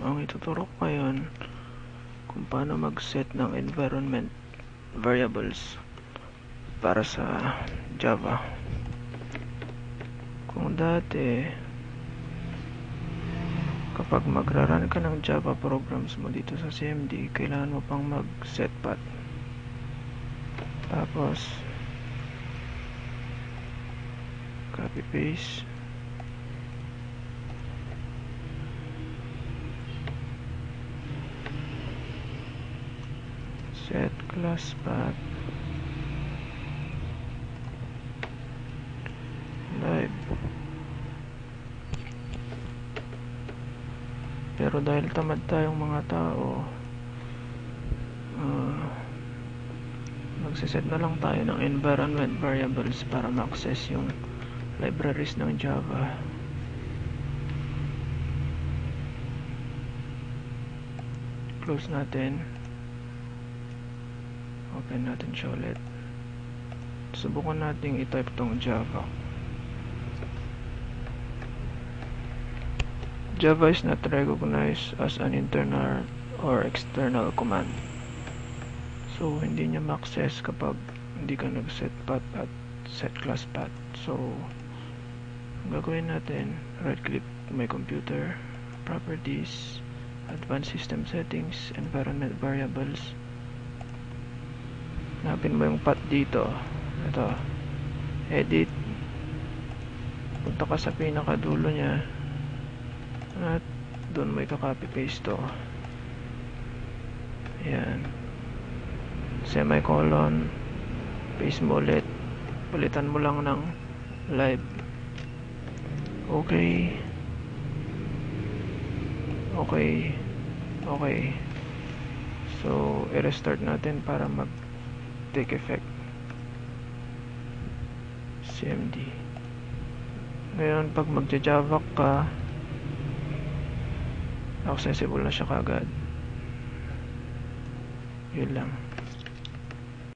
Ang ituturo ko ngayon kung paano mag-set ng environment variables para sa Java. Kung dati, kapag magra-run ka ng Java programs mo dito sa CMD, kailangan mo pang mag-set path. Tapos, copy-paste. Set class path. Live. Pero dahil tamad tayong mga tao, magsiset na lang tayo ng environment variables para ma-access yung libraries ng Java. Close natin. Open natin siya ulit. Subukan natin i-type tong Java. Java is not recognized as an internal or external command. So, hindi niya ma-access kapag hindi ka nag-set path at set class path. So, ang gagawin natin, right-click my computer, properties, advanced system settings, environment variables. Hanapin mo yung path dito. Ito. Edit. Punta ka sa pinakadulo niya. At doon mo ika-copy paste to. Ayan. Semicolon. Paste mo ulit. Palitan mo lang ng live. Okay. Okay. Okay. So, i-restart natin para mag-take effect. CMD. Ngayon, pag magja-Java ka, accessible na siya kagad. Yun lang.